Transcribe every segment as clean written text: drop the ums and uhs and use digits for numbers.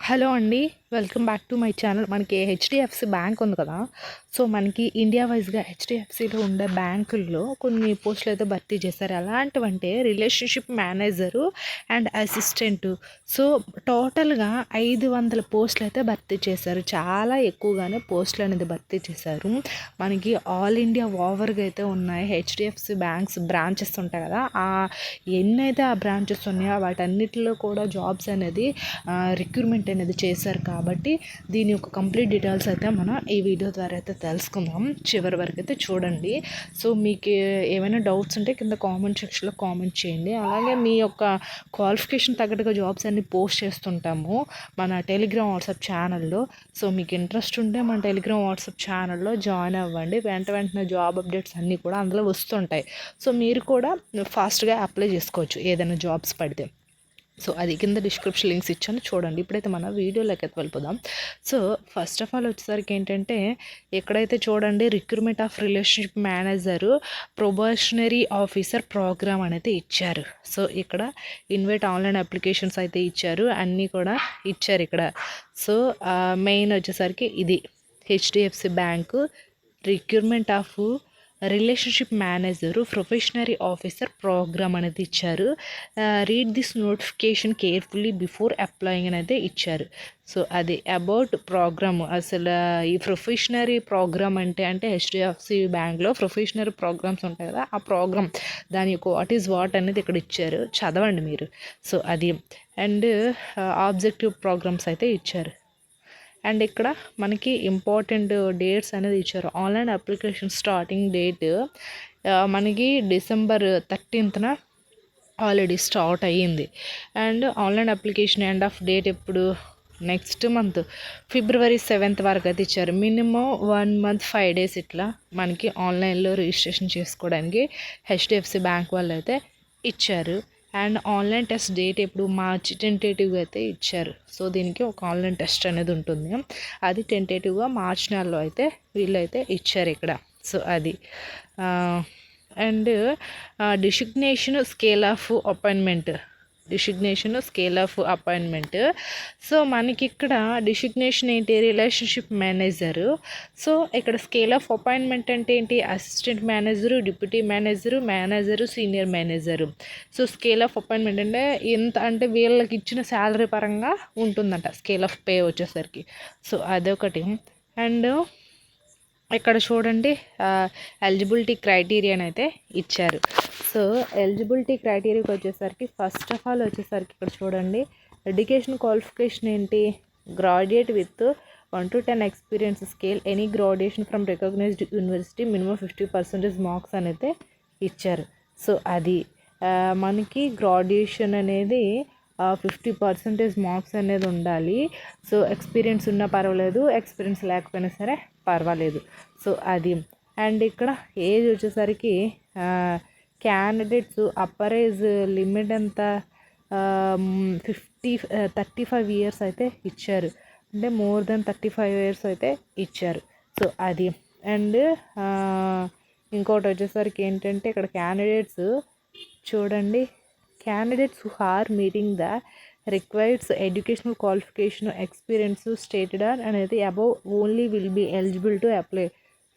Hello అండి. Welcome back to my channel. మనకి HDFC bank ఉంది కదా. సో మనకి ఇండియా వైజ్గా హెచ్డిఎఫ్సిలో ఉండే బ్యాంకుల్లో కొన్ని పోస్టులు అయితే భర్తీ చేశారు. ఎలాంటివంటే relationship manager and assistant. So టోటల్గా 500 పోస్టులు అయితే భర్తీ చేశారు. చాలా ఎక్కువగానే పోస్టులు అనేది భర్తీ చేశారు. మనకి ఆల్ ఇండియా ఓవర్గా అయితే ఉన్నాయి. హెచ్డిఎఫ్సి బ్యాంక్స్ బ్రాంచెస్ ఉంటాయి కదా, ఎన్నైతే ఆ బ్రాంచెస్ ఉన్నాయో వాటన్నిటిలో కూడా జాబ్స్ అనేది రిక్రూట్మెంట్ అనేది చేశారు. కాబట్టి దీని యొక్క కంప్లీట్ డీటెయిల్స్ అయితే మనం ఈ వీడియో ద్వారా అయితే తెలుసుకుందాం. చివరి వరకు అయితే చూడండి. సో మీకు ఏమైనా డౌట్స్ ఉంటే కింద కామెంట్ సెక్షన్లో కామెంట్ చేయండి. అలాగే మీ యొక్క క్వాలిఫికేషన్ తగ్గట్టుగా జాబ్స్ అన్ని పోస్ట్ చేస్తుంటాము మన టెలిగ్రామ్ వాట్సాప్ ఛానల్లో. సో మీకు ఇంట్రెస్ట్ ఉంటే మన టెలిగ్రామ్ వాట్సాప్ ఛానల్లో జాయిన్ అవ్వండి. వెంటనే జాబ్ అప్డేట్స్ అన్నీ కూడా అందులో వస్తుంటాయి. సో మీరు కూడా ఫాస్ట్గా అప్లై చేసుకోవచ్చు ఏదైనా జాబ్స్ పడితే. సో అది కింద డిస్క్రిప్షన్ లింక్స్ ఇచ్చాను, చూడండి. ఇప్పుడైతే మన వీడియోలోకి అయితే వెళ్ళిపోదాం. సో ఫస్ట్ ఆఫ్ ఆల్ వచ్చేసరికి ఏంటంటే, ఎక్కడైతే చూడండి recruitment of relationship manager probationary officer programme అనేది ఇచ్చారు. సో ఇక్కడ ఇన్వైట్ ఆన్లైన్ అప్లికేషన్స్ అయితే ఇచ్చారు, అన్నీ కూడా ఇచ్చారు ఇక్కడ. సో మెయిన్ వచ్చేసరికి ఇది HDFC bank recruitment of relationship manager probationary officer programme అనేది ఇచ్చారు. Read this notification carefully before applying అనేది ఇచ్చారు. సో అది అబౌట్ ప్రోగ్రామ్. అసలు ఈ ప్రొఫెషనరీ ప్రోగ్రామ్ అంటే హెచ్డిఎఫ్సి బ్యాంక్లో ప్రొఫెషనరీ ప్రోగ్రామ్స్ ఉంటాయి కదా, ఆ ప్రోగ్రామ్ దాని యొక్క వాట్ అనేది ఇక్కడ ఇచ్చారు, చదవండి మీరు. సో అది అండ్ ఆబ్జెక్టివ్ ప్రోగ్రామ్స్ అయితే ఇచ్చారు. అండ్ ఇక్కడ మనకి ఇంపార్టెంట్ డేట్స్ అనేది ఇచ్చారు. ఆన్లైన్ అప్లికేషన్ స్టార్టింగ్ డేట్ మనకి December 13th ఆల్రెడీ స్టార్ట్ అయ్యింది. And online application end of date ఎప్పుడు, నెక్స్ట్ మంత్ February 7th వరకు అయితే ఇచ్చారు. మినిమం 1 month 5 days ఇట్లా మనకి ఆన్లైన్లో రిజిస్ట్రేషన్ చేసుకోవడానికి హెచ్డిఎఫ్సి బ్యాంక్ వాళ్ళు అయితే ఇచ్చారు. అండ్ ఆన్లైన్ టెస్ట్ డేట్ ఎప్పుడు మార్చి టెంటేటివ్గా అయితే ఇచ్చారు. సో దీనికి ఒక ఆన్లైన్ టెస్ట్ అనేది ఉంటుంది, అది టెంటేటివ్గా మార్చ్ నెలలో అయితే వీళ్ళైతే ఇచ్చారు ఇక్కడ. సో అది and designation scale of appointment. So మనకి ఇక్కడ డిసిగ్నేషన్ ఏంటి, రిలేషన్షిప్ మేనేజరు. సో ఇక్కడ స్కేల్ ఆఫ్ అపాయింట్మెంట్ అంటే ఏంటి, assistant manager, deputy manager, senior manager. So scale of appointment అంటే ఎంత అంటే వీళ్ళకి ఇచ్చిన శాలరీ పరంగా ఉంటుందంట స్కేల్ ఆఫ్ పే వచ్చేసరికి. సో అదొకటి. అండ్ ఇక్కడ చూడండి ఎలిజిబిలిటీ క్రైటీరియాని అయితే ఇచ్చారు. సో ఎలిజిబిలిటీ క్రైటీరియాకి వచ్చేసరికి ఫస్ట్ ఆఫ్ ఆల్ వచ్చేసరికి ఇక్కడ చూడండి ఎడ్యుకేషన్ క్వాలిఫికేషన్ ఏంటి, graduate with 1 to 10 experience scale, any graduation from recognised university, minimum 50% marks అనేది ఇచ్చారు. సో అది మనకి గ్రాడ్యుయేషన్ అనేది 50% మార్క్స్ అనేది ఉండాలి. సో ఎక్స్పీరియన్స్ ఉన్నా పర్వాలేదు, ఎక్స్పీరియన్స్ లేకపోయినా సరే పర్వాలేదు. సో అది. అండ్ ఇక్కడ ఏజ్ వచ్చేసరికి క్యాండిడేట్స్ అప్పర్ ఏజ్ లిమిట్ ఎంత 35 years అయితే ఇచ్చారు, అంటే మోర్ దెన్ 35 years అయితే ఇచ్చారు. సో అది. అండ్ ఇంకోటి వచ్చేసరికి ఏంటంటే ఇక్కడ క్యాండిడేట్స్ చూడండి, candidates who are meeting the required educational qualification experience stated అనేది above only will be eligible to apply.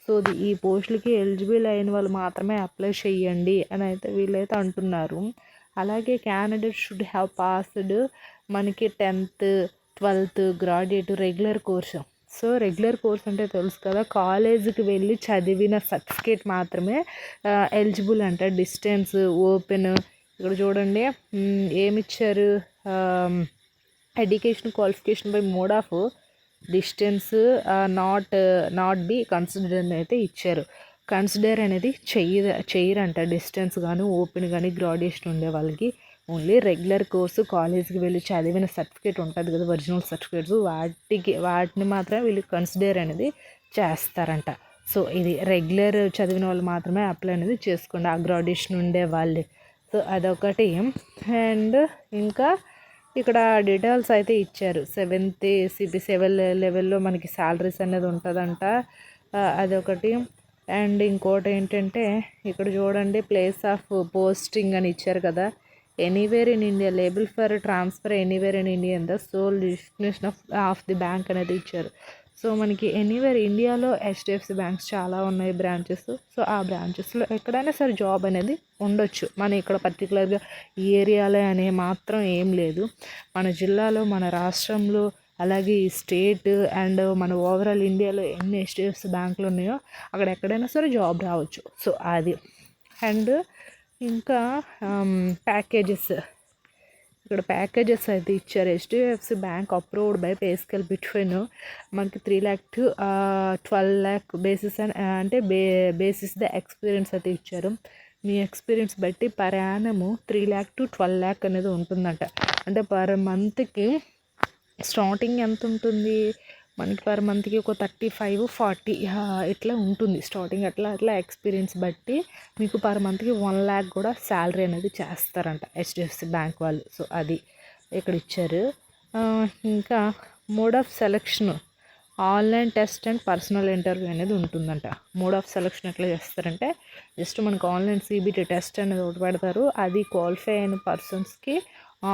So ఈ పోస్టులకి ఎలిజిబుల్ అయిన వాళ్ళు మాత్రమే అప్లై చేయండి అని అయితే వీళ్ళైతే అంటున్నారు. అలాగే క్యాండిడేట్ షుడ్ హ్యావ్ పాస్డ్ మనకి 10th 12th graduate regular course. So regular course అంటే తెలుసు కదా, కాలేజీకి వెళ్ళి చదివిన సర్టిఫికేట్ మాత్రమే ఎలిజిబుల్ అంట. డిస్టెన్స్, ఓపెన్, ఇక్కడ చూడండి ఏమిచ్చారు, education qualification by mode of distance not be considered అయితే ఇచ్చారు. కన్సిడర్ అనేది చెయ్యరంట డిస్టెన్స్ కానీ ఓపెన్ కానీ గ్రాడ్యుయేషన్ ఉండే వాళ్ళకి. ఓన్లీ రెగ్యులర్ కోర్సు కాలేజీకి వెళ్ళి చదివిన సర్టిఫికేట్ ఉంటుంది కదా, ఒరిజినల్ సర్టిఫికేట్స్, వాటిని మాత్రమే వీళ్ళు కన్సిడర్ అనేది చేస్తారంట. సో ఇది రెగ్యులర్ చదివిన వాళ్ళు మాత్రమే అప్లై అనేది చేసుకోండి, ఆ గ్రాడ్యుయేషన్ ఉండే వాళ్ళే. సో అదొకటి. అండ్ ఇంకా ఇక్కడ డీటెయిల్స్ అయితే ఇచ్చారు. 7th CP7 లెవెల్లో మనకి శాలరీస్ అనేది ఉంటుందంట, అదొకటి. అండ్ ఇంకోటి ఏంటంటే ఇక్కడ చూడండి ప్లేస్ ఆఫ్ పోస్టింగ్ అని ఇచ్చారు కదా, anywhere in India, liable for transfer anywhere in India the sole destination of the bank అనేది ఇచ్చారు. సో మనకి ఎనీవేర్ ఇండియాలో హెచ్డిఎఫ్సి బ్యాంక్స్ చాలా ఉన్నాయి బ్రాంచెస్. సో ఆ బ్రాంచెస్లో ఎక్కడైనా సరే జాబ్ అనేది ఉండొచ్చు. మన ఇక్కడ పర్టికులర్గా ఈ ఏరియాలో అనే మాత్రం ఏం లేదు. మన జిల్లాలో, మన రాష్ట్రంలో, అలాగే ఈ స్టేట్ అండ్ మన ఓవరాల్ ఇండియాలో ఎన్ని హెచ్డిఎఫ్సి బ్యాంకులు ఉన్నాయో అక్కడ ఎక్కడైనా సరే జాబ్ రావచ్చు. సో అది. అండ్ ఇంకా ప్యాకేజెస్, ఇక్కడ ప్యాకేజెస్ అయితే ఇచ్చారు. HDFC bank approved by pay scale between మనకి 3 lakh to 12 lakh బేసిస్ అంటే బేసిస్ ద ఎక్స్పీరియన్స్ అయితే ఇచ్చారు. మీ ఎక్స్పీరియన్స్ బట్టి per annum 3 lakh to 12 lakh అనేది ఉంటుందంట. అంటే పర్ మంత్కి స్టార్టింగ్ ఎంత ఉంటుంది మనకి, పర్ మంత్కి ఒక 35-40 ఇట్లా ఉంటుంది స్టార్టింగ్. అట్లా ఎక్స్పీరియన్స్ బట్టి మీకు పర్ మంత్కి 1 lakh కూడా శాలరీ అనేది చేస్తారంట హెచ్డిఎఫ్సి బ్యాంక్ వాళ్ళు. సో అది ఇక్కడ ఇచ్చారు. ఇంకా mode of selection online test and personal interview అనేది ఉంటుందంట. మోడ్ ఆఫ్ సెలెక్షన్ ఎట్లా చేస్తారంటే జస్ట్ మనకు ఆన్లైన్ సిబిటి టెస్ట్ అనేది ఒకటి పెడతారు. అది క్వాలిఫై అయిన పర్సన్స్కి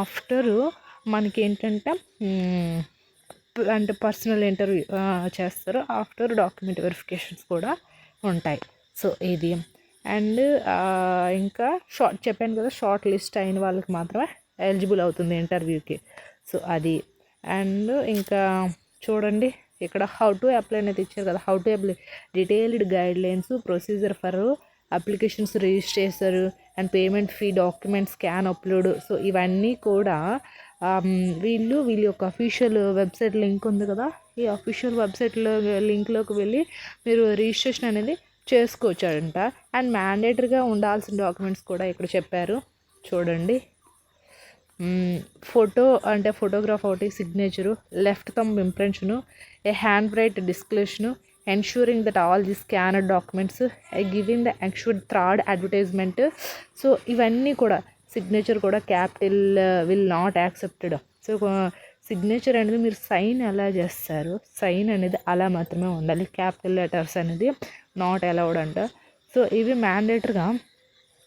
ఆఫ్టరు మనకి ఏంటంటే అంటే పర్సనల్ ఇంటర్వ్యూ చేస్తారు. ఆఫ్టర్ డాక్యుమెంట్ వెరిఫికేషన్స్ కూడా ఉంటాయి. సో ఇది. అండ్ ఇంకా చెప్పాను కదా, షార్ట్ లిస్ట్ అయిన వాళ్ళకి మాత్రమే ఎలిజిబుల్ అవుతుంది ఇంటర్వ్యూకి. సో అది. అండ్ ఇంకా చూడండి ఇక్కడ హౌ టు అప్లై అనేది ఇచ్చారు కదా. How to apply detailed guide lines, procedure for applications registration and payment fee, document scan upload. So ఇవన్నీ కూడా వీళ్ళ యొక్క అఫీషియల్ వెబ్సైట్ లింక్ ఉంది కదా, ఈ అఫీషియల్ వెబ్సైట్లో లింక్లోకి వెళ్ళి మీరు రిజిస్ట్రేషన్ అనేది చేసుకోవచ్చంట. అండ్ మ్యాండేటరీగా ఉండాల్సిన డాక్యుమెంట్స్ కూడా ఇక్కడ చెప్పారు. చూడండి, ఫోటో అంటే ఫోటోగ్రాఫ్ ఒకటి, signature, left thumb impression, A hand right description, ensuring that all the scanned documents giving the actual third advertisement. So ఇవన్నీ కూడా సిగ్నేచర్ కూడా capital will not accepted. So signature అనేది మీరు సైన్ ఎలా చేస్తారు, సైన్ అనేది అలా మాత్రమే ఉండాలి. క్యాపిటల్ లెటర్స్ అనేది నాట్ అలౌడ్ అంట. సో ఇవి మ్యాండేటరీగా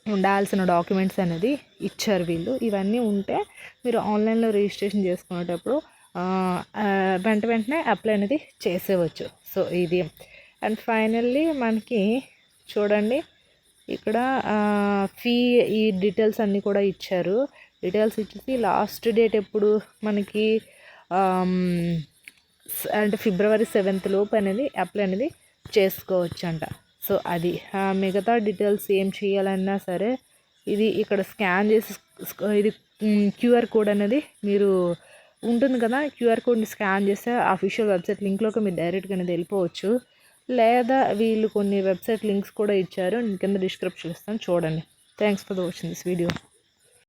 ఉండాల్సిన డాక్యుమెంట్స్ అనేది ఇచ్చారు వీళ్ళు. ఇవన్నీ ఉంటే మీరు ఆన్లైన్లో రిజిస్ట్రేషన్ చేసుకునేటప్పుడు వెంటనే అప్లై అనేది చేసేవచ్చు. సో ఇది. అండ్ ఫైనల్లీ మనకి చూడండి ఇక్కడ ఫీ ఈ డీటెయిల్స్ అన్నీ కూడా ఇచ్చారు. డీటెయిల్స్ ఇచ్చేసి లాస్ట్ డేట్ ఎప్పుడు మనకి అంటే February 7th లోపు అనేది అప్లై అనేది చేసుకోవచ్చు అంట. సో అది. మిగతా డీటెయిల్స్ ఏం చేయాలన్నా సరే ఇది ఇక్కడ స్కాన్ చేసి ఇది QR కోడ్ అనేది మీరు ఉంటుంది కదా, QR కోడ్ని స్కాన్ చేస్తే అఫీషియల్ వెబ్సైట్ లింక్లోకి మీరు డైరెక్ట్గా అనేది వెళ్ళిపోవచ్చు. లేదా వీళ్ళు కొన్ని వెబ్సైట్ లింక్స్ కూడా ఇచ్చారు, కింద డిస్క్రిప్షన్ ఇస్తాను చూడండి. Thanks for watching this video.